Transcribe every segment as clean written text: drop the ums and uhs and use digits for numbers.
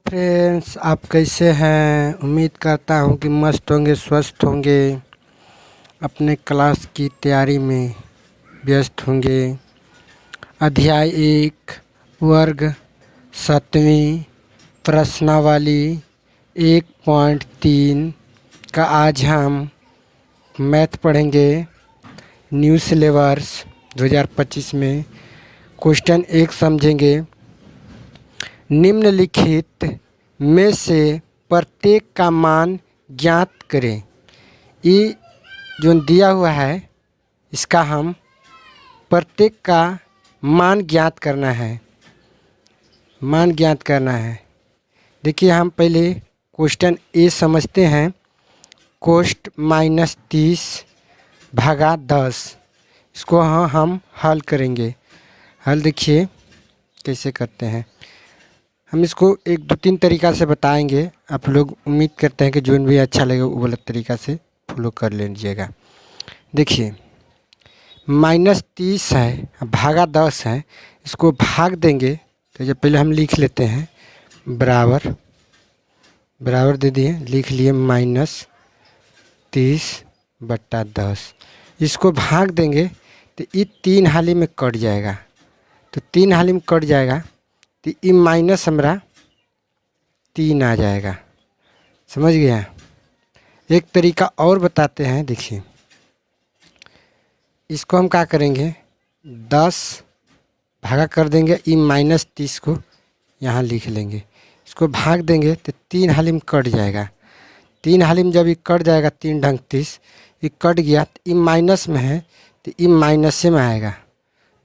Friends, आप कैसे हैं? उम्मीद करता हूँ कि मस्त होंगे, स्वस्थ होंगे, अपने क्लास की तैयारी में व्यस्त होंगे। अध्याय 1 वर्ग 7वीं प्रश्नावली 1.3 का आज हम मैथ पढ़ेंगे। न्यू सिलेबस 2025 में क्वेश्चन 1 समझेंगे। निम्नलिखित में से प्रत्येक का मान ज्ञात करें। ये जो दिया हुआ है इसका हम प्रत्येक का मान ज्ञात करना है। देखिए, हम पहले क्वेश्चन ए समझते हैं। कोष्ट -30 भागा 10, इसको हम हल करेंगे। हल देखिए कैसे करते हैं। हम इसको 1-2-3 तरीक़ा से बताएंगे। आप लोग उम्मीद करते हैं कि जो भी अच्छा लगे वो वाला तरीक़ा से फॉलो कर लीजिएगा। देखिए, -30 है, भागा 10 है, इसको भाग देंगे तो जब पहले हम लिख लेते हैं बराबर दे दिए, लिख लिए -30/10। इसको भाग देंगे तो ये 3 हाली में कट जाएगा। तो 3 हाली में कट जाएगा तो ये माइनस हमारा 3 आ जाएगा। समझ गया? एक तरीका और बताते हैं। देखिए, इसको हम क्या करेंगे, 10 भागा कर देंगे, ये -30 को यहाँ लिख लेंगे। इसको भाग देंगे तो 3 हाली में कट जाएगा। 3 हाली में जब ये कट जाएगा 3 ढंग 30, ये कट गया तो ये माइनस में है तो ये माइनस में आएगा।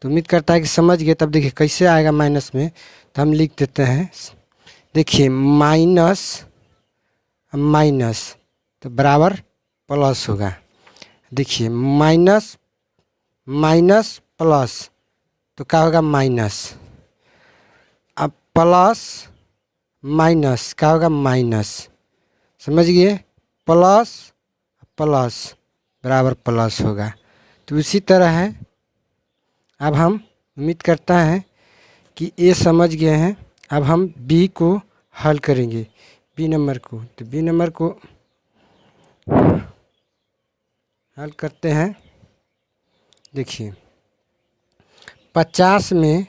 तो उम्मीद करता है कि समझ गए। तब देखिए कैसे आएगा माइनस में, तो हम लिख देते हैं। देखिए, माइनस तो बराबर प्लस होगा। देखिए, माइनस प्लस तो क्या होगा, माइनस। अब प्लस माइनस क्या होगा, माइनस। समझ गए? प्लस बराबर प्लस होगा। तो इसी तरह है। अब हम उम्मीद करता है कि ये समझ गए हैं। अब हम बी को हल करेंगे, बी नंबर को। तो बी नंबर को हल करते हैं। देखिए, 50 में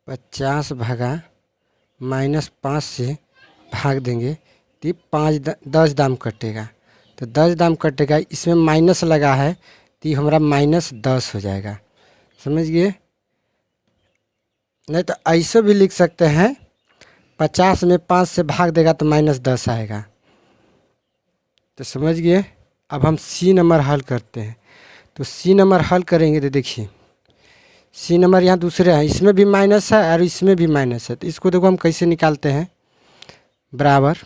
50 भागा -5 से भाग देंगे तो 10 दाम कटेगा। तो 10 दाम कटेगा, इसमें माइनस लगा है तो ये हमारा -10 हो जाएगा। समझ गए? नहीं तो ऐसे भी लिख सकते हैं, 50 में 5 से भाग देगा तो -10 आएगा। तो समझ गए? अब हम सी नंबर हल करते हैं। तो सी नंबर हल करेंगे तो देखिए, सी नंबर यहाँ दूसरे हैं, इसमें भी माइनस है और इसमें भी माइनस है। तो इसको देखो हम कैसे निकालते हैं। बराबर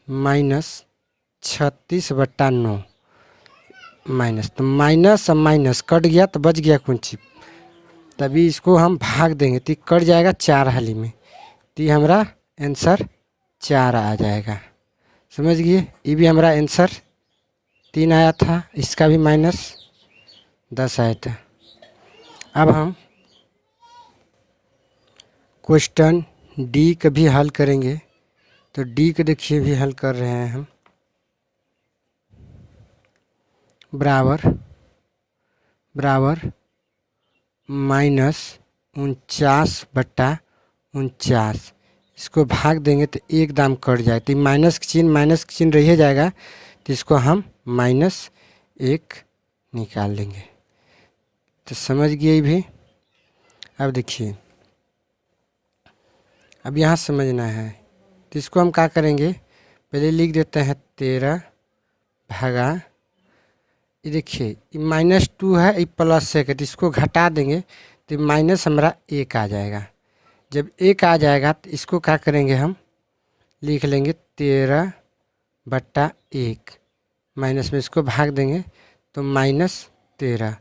-36/9 माइनस, तो माइनस और माइनस कट गया तो बच गया कौन चीज। तभी इसको हम भाग देंगे तो कट जाएगा 4 हाली में, तो हमारा आंसर 4 आ जाएगा। समझ गए? ये भी हमारा आंसर 3 आया था, इसका भी -10 आया था। अब हम क्वेश्चन डी का भी हल करेंगे। तो डी को देखिए भी हल कर रहे हैं हम। बराबर -49/49, इसको भाग देंगे तो 1 दाम कट जाए तो माइनस का चिन्ह रह जाएगा। तो इसको हम -1 निकाल लेंगे। तो समझ गए भी। अब देखिए, अब यहाँ समझना है। तो इसको हम क्या करेंगे, पहले लिख देते हैं 13 भागा, ये देखिए -2 है, ये +1 है, तो इसको घटा देंगे तो माइनस हमारा 1 आ जाएगा। जब 1 आ जाएगा तो इसको क्या करेंगे, हम लिख लेंगे 13/1, माइनस में इसको भाग देंगे तो -13।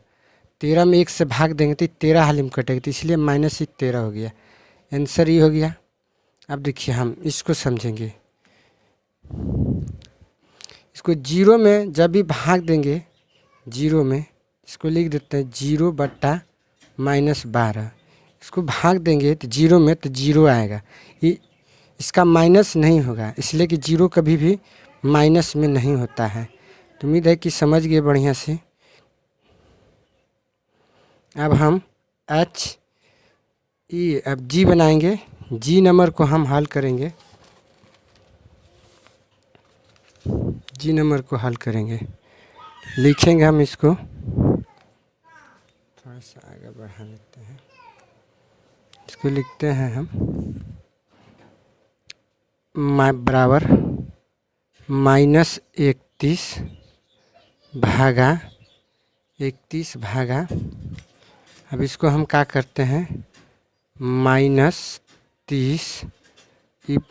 13 में 1 से भाग देंगे तो 13 हाली में कटेगा, तो इसलिए -13 हो गया। आंसर ये हो गया। अब देखिए, हम इसको समझेंगे। इसको जीरो में जब भी भाग देंगे, जीरो में इसको लिख देते हैं 0/-12। इसको भाग देंगे तो जीरो में तो जीरो आएगा, ये इसका माइनस नहीं होगा, इसलिए कि जीरो कभी भी माइनस में नहीं होता है। तो उम्मीद है कि समझ गए बढ़िया से। अब हम अब जी बनाएंगे। जी नंबर को हम हल करेंगे, जी नंबर को हल करेंगे। लिखेंगे हम इसको, थोड़ा सा आगे बढ़ा लेते हैं। इसको लिखते हैं हम बराबर -31 भागा, अब इसको हम क्या करते हैं -30,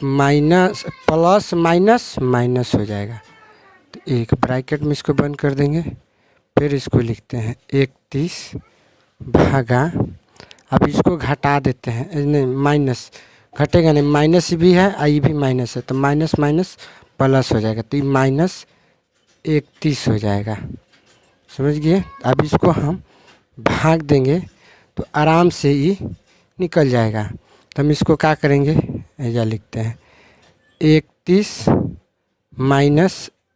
माइनस प्लस माइनस माइनस हो जाएगा तो एक ब्रैकेट में इसको बंद कर देंगे। फिर इसको लिखते हैं 31 भागा, अब इसको घटा देते हैं, नहीं माइनस घटेगा नहीं, माइनस भी है आई भी माइनस है तो माइनस माइनस प्लस हो जाएगा तो ये -31 हो जाएगा। समझ गए। अब इसको हम भाग देंगे तो आराम से ये निकल जाएगा। तो हम इसको क्या करेंगे, ऐसा लिखते हैं 31 -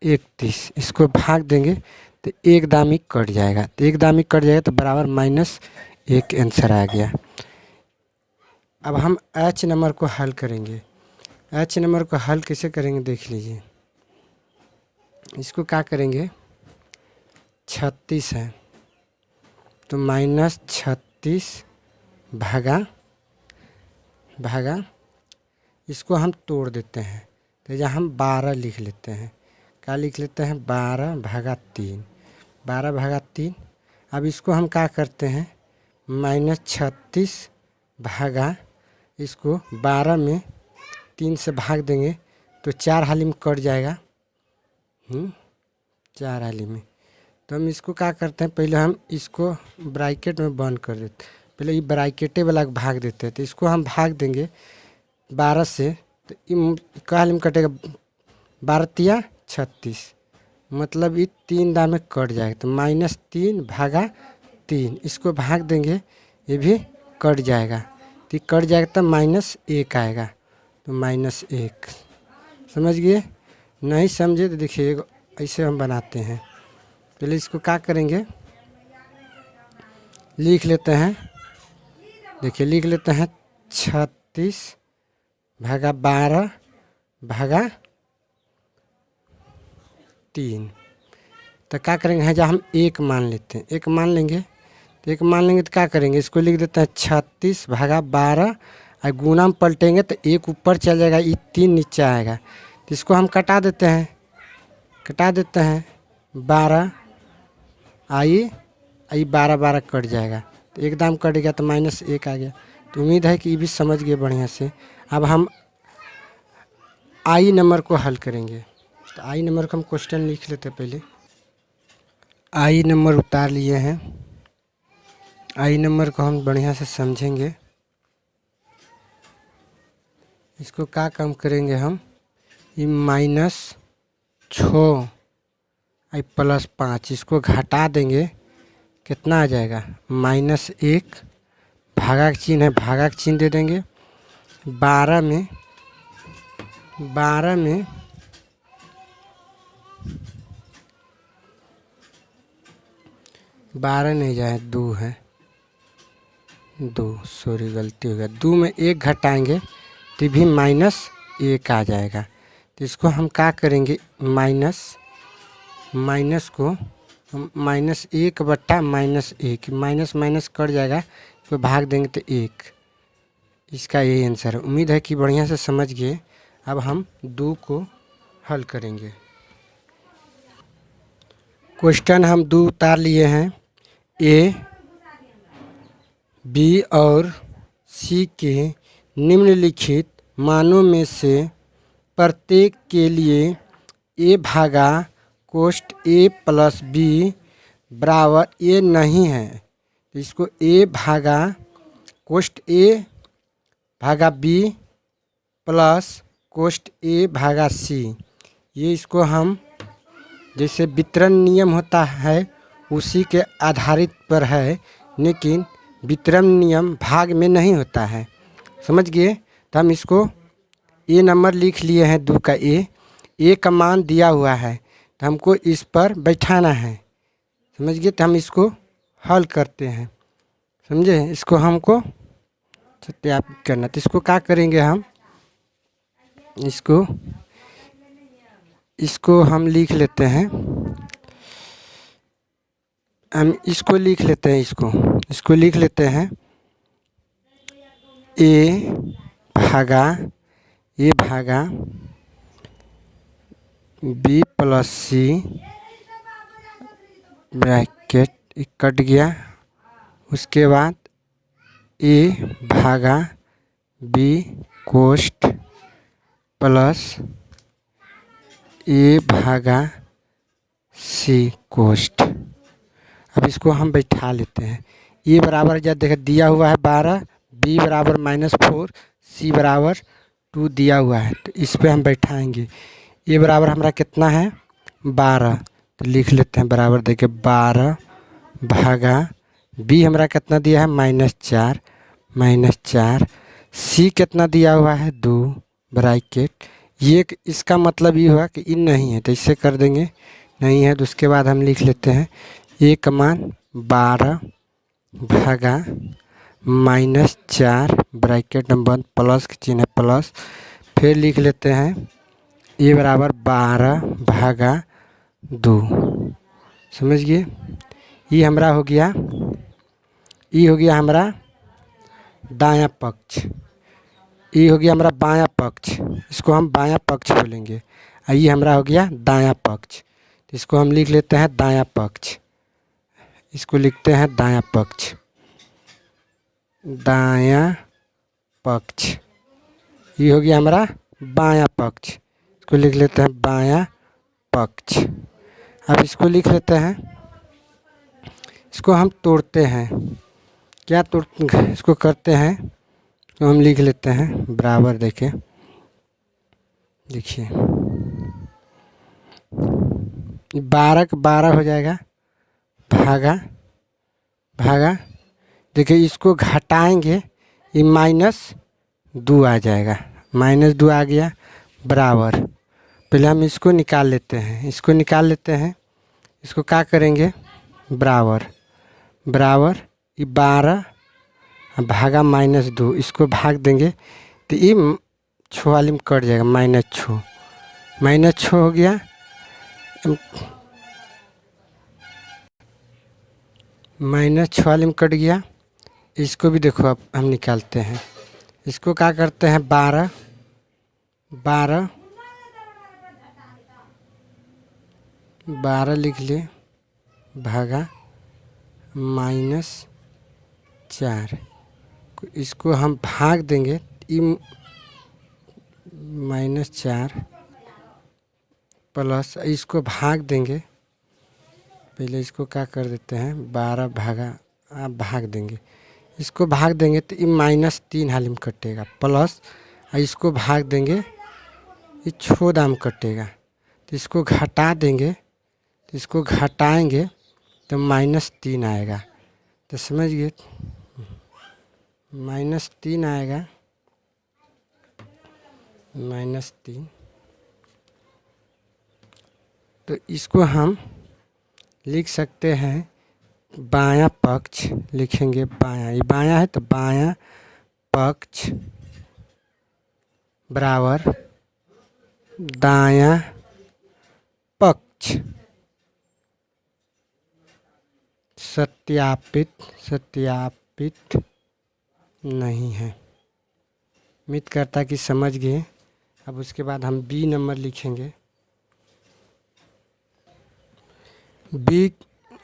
31, इसको भाग देंगे तो एक दाम ही कट जाएगा, तो एक दाम ही कट जाएगा तो बराबर -1 आंसर आ गया। अब हम एच नंबर को हल करेंगे। एच नंबर को हल कैसे करेंगे देख लीजिए। इसको क्या करेंगे, 36 है तो -36 भागा इसको हम तोड़ देते हैं तो यहाँ हम 12 लिख लेते हैं। क्या लिख लेते हैं 12/3, 12/3। अब इसको हम क्या करते हैं -36 भागा, इसको 12 में 3 से भाग देंगे तो 4 हाली में कट जाएगा, 4 हाली में। तो हम इसको क्या करते हैं, पहले हम इसको ब्रैकेट में बंद कर देते, पहले ये ब्रैकेटे वाला भाग देते हैं। तो इसको हम भाग देंगे 12 से तो क्या हाली में कटेगा 12 × 36, मतलब ये 3 दाम में कट जाएगा तो -3/3, इसको भाग देंगे ये भी कट जाएगा तो कट जाएगा तब -1 आएगा तो -1। समझ गए। नहीं समझे तो देखिए ऐसे हम बनाते हैं। पहले इसको क्या करेंगे, लिख लेते हैं, देखिए लिख लेते हैं 36 भागा 12/3। तो क्या करेंगे है जहाँ हम 1 मान लेते हैं, 1 मान लेंगे तो 1 मान लेंगे तो क्या करेंगे, इसको लिख देते हैं 36 भागा 12 और गुना में पलटेंगे तो 1 ऊपर चल जाएगा, ये 3 नीचे आएगा। तो इसको हम कटा देते हैं 12 आई 12 कट जाएगा तो एक दाम कट गया तो -1 आ गया। तो उम्मीद है कि ये भी समझ गए बढ़िया से। अब हम आई नंबर को हल करेंगे। तो आई नंबर को हम क्वेश्चन लिख लेते हैं। पहले आई नंबर उतार लिए हैं, आई नंबर को हम बढ़िया से समझेंगे। इसको क्या काम करेंगे हम, ये -6 +5, इसको घटा देंगे कितना आ जाएगा -1, भागा का चिन्ह है, भागा का चिन्ह दे देंगे। 12 में 12 नहीं जाए 2 है, 2 सॉरी गलती हो गया, 2 में 1 घटाएंगे तो भी -1 आ जाएगा। तो इसको हम क्या करेंगे, माइनस को -1/-1, माइनस माइनस कट जाएगा तो भाग देंगे तो 1, इसका यही आंसर है। उम्मीद है कि बढ़िया से समझ गए। अब हम 2 को हल करेंगे। क्वेश्चन हम 2 उतार लिए हैं। ए, बी और सी के निम्नलिखित मानों में से प्रत्येक के लिए ए भागा कोष्ट ए + बी बराबर ए नहीं है। तो इसको ए भागा कोष्ट ए भागा बी + कोष्ट ए भागा सी, ये इसको हम जैसे वितरण नियम होता है उसी के आधारित पर है, लेकिन वितरण नियम भाग में नहीं होता है। समझ गए? तो हम इसको ए नंबर लिख लिए हैं, 2 का ए का मान दिया हुआ है तो हमको इस पर बैठाना है। समझ गए? तो हम इसको हल करते हैं। समझे? इसको हमको सत्यापित करना, तो इसको क्या करेंगे हम, इसको हम लिख लेते हैं, हम इसको लिख लेते हैं, इसको लिख लेते हैं ए भागा बी प्लस सी ब्रैकेट कट गया। उसके बाद ए भागा बी कोष्ठ प्लस ए भागा सी कोष्ठ। अब इसको हम बैठा लेते हैं। ए बराबर जब देखा दिया हुआ है 12, बी बराबर -4, सी बराबर 2 दिया हुआ है, तो इस पे हम बैठाएंगे। ए बराबर हमारा कितना है 12, तो लिख लेते हैं बराबर देके 12 भागा बी हमारा कितना दिया है -4, सी कितना दिया हुआ है 2 ब्रैकेट। ये इसका मतलब ये हुआ कि इन नहीं है, तो इससे कर देंगे, नहीं है तो उसके बाद हम लिख लेते हैं ए का मान 12 भागा -4 ब्रैकेट नंबर प्लस के चिन्ह प्लस, फिर लिख लेते हैं ए बराबर 12 भागा 2। समझ गए? ये हमारा हो गया, ये हो गया हमारा दायां पक्ष, ये हो गया हमारा बायां पक्ष, इसको हम बायां पक्ष बोलेंगे। ये हमारा हो गया दायां पक्ष, तो इसको हम लिख लेते हैं दायां पक्ष, इसको लिखते हैं दायां पक्ष, दायां पक्ष। ये हो गया हमारा बायां पक्ष, इसको लिख लेते हैं बायां पक्ष। अब इसको लिख लेते हैं, इसको हम तोड़ते हैं, क्या इसको करते हैं, तो हम लिख लेते हैं बराबर देखिए 12 का 12 हो जाएगा भागा देखिए, इसको घटाएंगे ये -2 आ जाएगा, -2 आ गया बराबर। पहले हम इसको निकाल लेते हैं, इसको क्या करेंगे बराबर ये 12 भागा -2, इसको भाग देंगे तो ये 6 वाली में कट जाएगा, -6 हो गया, -6 वाले में कट गया। इसको भी देखो अब हम निकालते हैं, इसको क्या करते हैं 12 लिख लिए भागा -4, इसको हम भाग देंगे, -4 प्लस इसको भाग देंगे, पहले इसको क्या कर देते हैं 12 भाग देंगे, इसको भाग देंगे तो ये -3 हाल में कटेगा, प्लस इसको भाग देंगे ये 6 दाम कटेगा, तो इसको घटा देंगे, तो इसको घटाएंगे तो -3 आएगा। तो समझ गए, -3 आएगा, -3। तो इसको हम लिख सकते हैं बायां पक्ष, लिखेंगे बायां, ये बायां है तो बायां पक्ष बराबर दायां पक्ष सत्यापित नहीं है। उम्मीद करता कि समझ गए। अब उसके बाद हम बी नंबर लिखेंगे, बी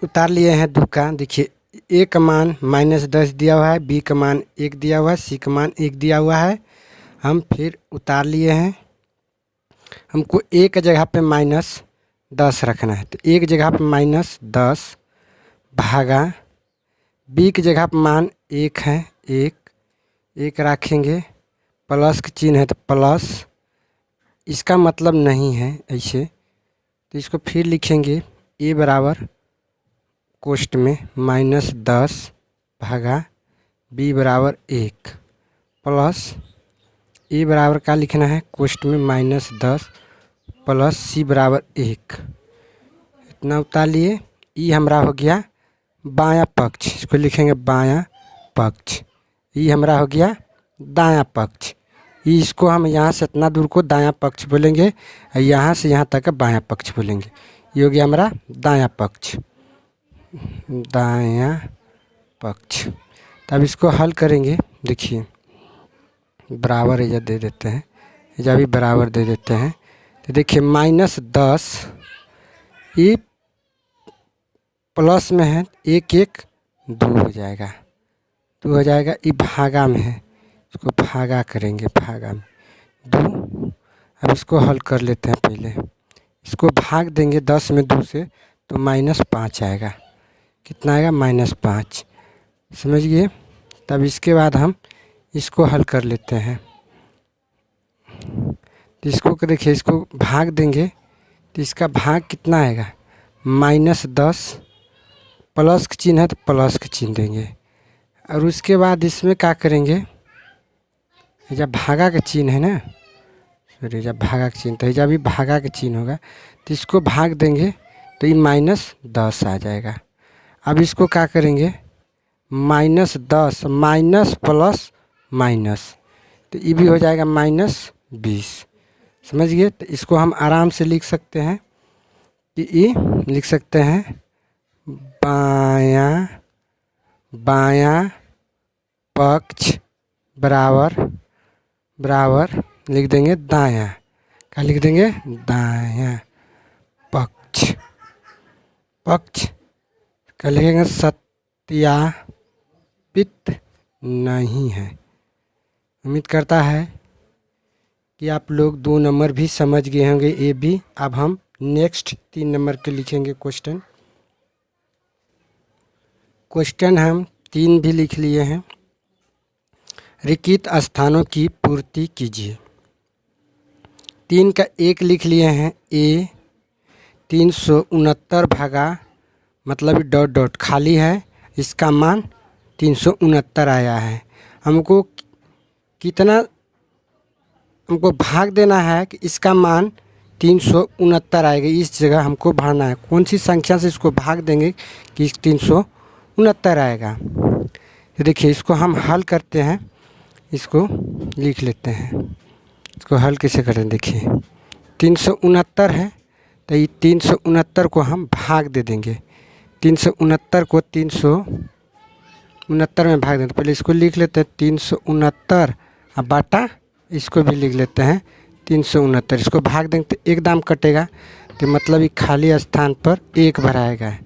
उतार लिए हैं 2 का। देखिए ए का मान -10 दिया हुआ है, बी का मान 1 दिया हुआ है, सी का मान 1 दिया हुआ है। हम फिर उतार लिए हैं, हमको ए की जगह पे -10 रखना है, तो एक जगह पे -10 भागा बी की जगह पे मान 1 है, 1 रखेंगे, प्लस का चिन्ह है तो प्लस, इसका मतलब नहीं है ऐसे, तो इसको फिर लिखेंगे ए बराबर कोष्ठ में -10 भागा बी बराबर 1 प्लस ए बराबर क्या लिखना है कोष्ठ में -10 प्लस सी बराबर 1। इतना उतार लिए। ई हमारा हो गया बायां पक्ष, इसको लिखेंगे बायां पक्ष। ई हमारा हो गया दायां पक्ष। इसको हम यहाँ से इतना दूर को दायां पक्ष बोलेंगे और यहाँ से यहाँ तक बायां पक्ष बोलेंगे। ये हो गया हमारा दायां पक्ष, दायां पक्ष। तब इसको हल करेंगे। देखिए बराबर एजा दे देते हैं, एजा भी बराबर दे देते हैं। तो देखिए -10 ये प्लस में है, 1 1 2 हो जाएगा, 2 हो जाएगा। ये भागा में है, इसको भागा करेंगे, भागा में 2। अब इसको हल कर लेते हैं। पहले इसको भाग देंगे 10 में 2 से तो -5 आएगा। कितना आएगा -5, समझ गए। तब इसके बाद हम इसको हल कर लेते हैं। तो इसको देखिए, इसको भाग देंगे तो इसका भाग कितना आएगा -10, प्लस का चिन्ह है तो प्लस का चिन्ह देंगे। और उसके बाद इसमें क्या करेंगे, जब भागा का चिन्ह है ना, सॉरी जब भागा का चिन्ह, तो जब भी भागा का चिन्ह होगा तो इसको भाग देंगे तो ये -10 आ जाएगा। अब इसको क्या करेंगे -10 माइनस प्लस माइनस, तो ये भी हो जाएगा -20, समझ गए। तो इसको हम आराम से लिख सकते हैं कि ये लिख सकते हैं बायां बायां पक्ष बराबर बराबर लिख देंगे दायां, क्या लिख देंगे दायां पक्ष, पक्ष क्या लिखेंगे सत्यापित नहीं है। उम्मीद करता है कि आप लोग 2 नंबर भी समझ गए होंगे ए बी। अब हम नेक्स्ट 3 नंबर के लिखेंगे क्वेश्चन। क्वेश्चन हम 3 भी लिख लिए हैं। रिक्त स्थानों की पूर्ति कीजिए। 3 का 1 लिख लिए हैं ए 369 भागा, मतलब डॉट डॉट खाली है, इसका मान 369 आया है। हमको कितना, हमको भाग देना है कि इसका मान 369 आएगा। इस जगह हमको भरना है, कौन सी संख्या से इसको भाग देंगे कि 369 आएगा। तो देखिए इसको हम हल करते हैं, इसको लिख लेते हैं। इसको हल कैसे करते हैं, देखिए 369 है तो ये 369 को हम भाग दे देंगे। 369 को 369 में भाग देते। पहले इसको लिख लेते हैं 369 और बाटा इसको भी लिख लेते हैं 369। इसको भाग देंगे तो एक दाम कटेगा, तो मतलब ये खाली स्थान पर 1 भराएगा।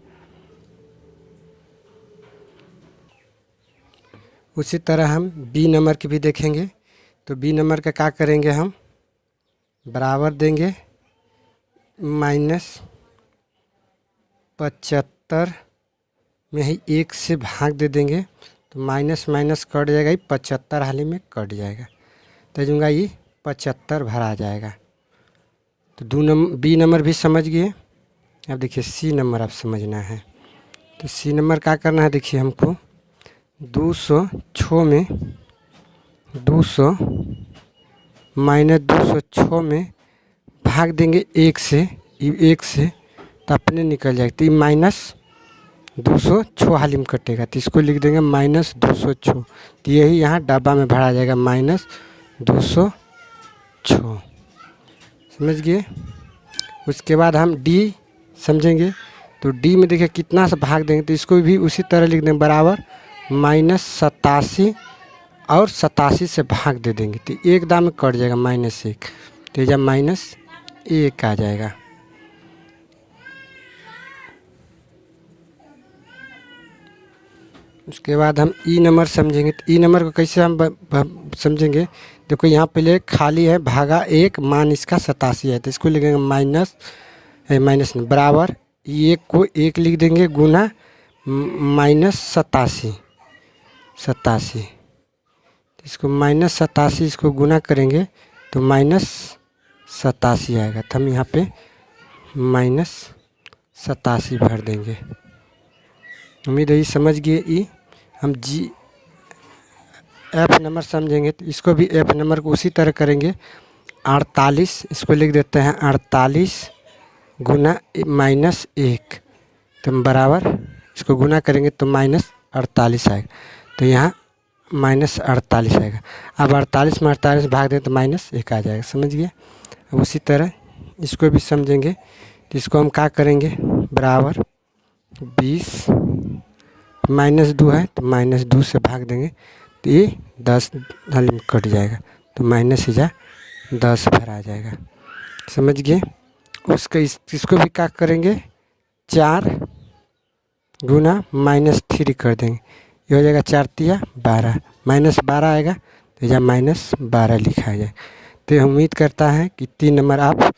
उसी तरह हम बी नंबर की भी देखेंगे। तो बी नंबर का क्या करेंगे, हम बराबर देंगे -75 में ही 1 से भाग दे देंगे तो माइनस माइनस कट जाएगा, ये 75 हाल ही में कट जाएगा, तो दूंगा ये 75 भरा जाएगा। तो बी नंबर भी समझ गए। अब देखिए सी नंबर आप समझना है। तो सी नंबर क्या करना है, देखिए हमको 206 में 200 -206 में भाग देंगे 1 से, 1 से तो अपने निकल जाएगा। तो ये -206 हाल में कटेगा, तो इसको लिख देंगे -206। तो यही यहाँ डब्बा में भरा जाएगा -206, समझ गए। उसके बाद हम डी समझेंगे। तो डी में देखिए कितना से भाग देंगे, तो इसको भी उसी तरह लिख देंगे बराबर -87 और 87 से भाग दे देंगे तो एक दाम में कट जाएगा -1, तो जब -1 आ जाएगा। उसके बाद हम ई नंबर समझेंगे। तो ई नंबर को कैसे हम समझेंगे, देखो यहाँ पहले खाली है, भागा 1, मान इसका 87 है, तो इसको लिखेंगे माइनस बराबर 1 को 1 लिख देंगे गुना -87, इसको -87 इसको गुना करेंगे तो -87 आएगा। तो हम यहाँ पे -87 भर देंगे। उम्मीद है ये समझ गए। ई हम जी एफ नंबर समझेंगे तो इसको भी एफ नंबर को उसी तरह करेंगे। 48 इसको लिख देते हैं 48 गुना -1 तो बराबर इसको गुना करेंगे तो -48 आएगा। तो यहाँ -48 आएगा। अब 48 में 48 भाग दें तो -1 आ जाएगा। समझ गए। अब उसी तरह इसको भी समझेंगे तो इसको हम क्या करेंगे बराबर 20 -2 है तो -2 से भाग देंगे तो ये 10 हल में कट जाएगा तो -10 भर आ जाएगा। समझ गए। उसका इसको भी क्या करेंगे 4 गुना -3 कर देंगे। ये हो जाएगा 4 तिया 12 -12 आएगा तो या -12 लिखा जाए। तो उम्मीद करता है कि 3 नंबर आप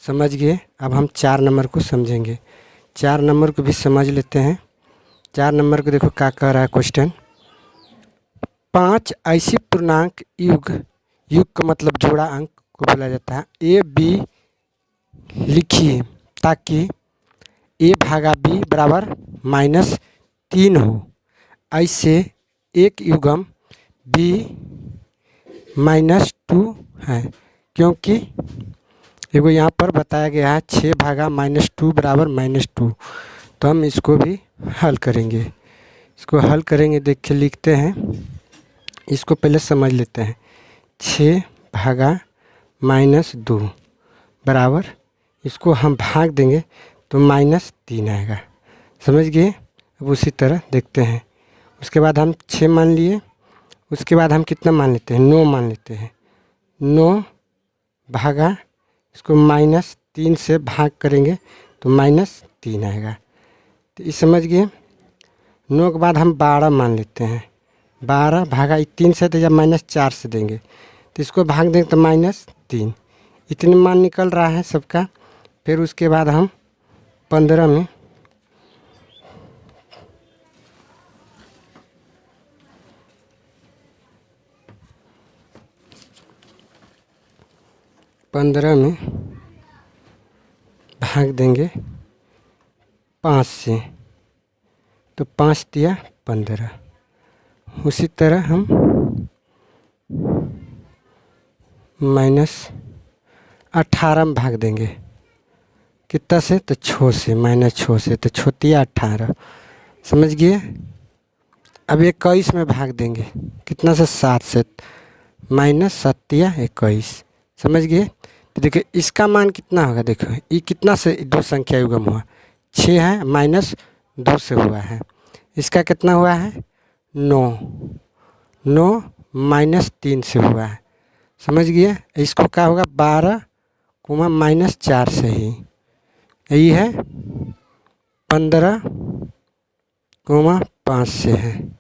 समझ गए। अब हम 4 नंबर को समझेंगे। 4 नंबर को भी समझ लेते हैं। 4 नंबर को देखो क्या कह रहा है क्वेश्चन। 5 ऐसे पूर्णांक युग का मतलब जोड़ा अंक को बोला जाता है। ए बी लिखिए ताकि a भागा b बराबर -3 हो। ऐसे एक युग्म b -2 है क्योंकि देखो यहाँ पर बताया गया है 6 भागा -2 बराबर -2। तो हम इसको भी हल करेंगे। इसको हल करेंगे देखिए लिखते हैं। इसको पहले समझ लेते हैं। 6 भागा -2 बराबर इसको हम भाग देंगे तो -3 आएगा। समझ गए। अब उसी तरह देखते हैं। उसके बाद हम 6 मान लिए। उसके बाद हम कितना मान लेते हैं 9 मान लेते हैं। 9 भागा इसको -3 से भाग करेंगे तो -3 आएगा। तो ये समझ गए। 9 के बाद हम 12 मान लेते हैं। 12 भागा 3 से तो या -4 से देंगे तो इसको भाग देंगे तो -3। इतने मान निकल रहा है सबका। फिर उसके बाद हम 15 में 15 में भाग देंगे 5 से तो 5 तिया 15। उसी तरह हम -18 में भाग देंगे कितना से तो 6 से -6 से तो 6 तिया 18। समझ गए। अब 21 में भाग देंगे कितना से 7 से -7 तिया 21। समझ गए। तो देखिए इसका मान कितना होगा। देखो ये कितना से 2 संख्या युग्म हुआ 6 है -2 से हुआ है। इसका कितना हुआ है 9 -3 से हुआ है। समझ गए। इसको क्या होगा 12 -4 से ही यही है 15 5 से है।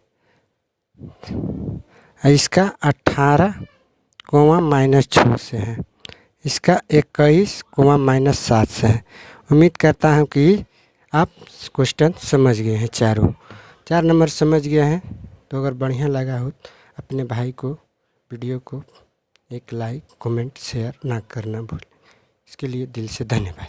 इसका 18 -6 से है। इसका 21 -7 से है। उम्मीद करता हूँ कि आप क्वेश्चन समझ गए हैं। 4 नंबर समझ गए हैं। तो अगर बढ़िया लगा हो अपने भाई को वीडियो को एक लाइक कमेंट शेयर ना करना भूलें। इसके लिए दिल से धन्यवाद।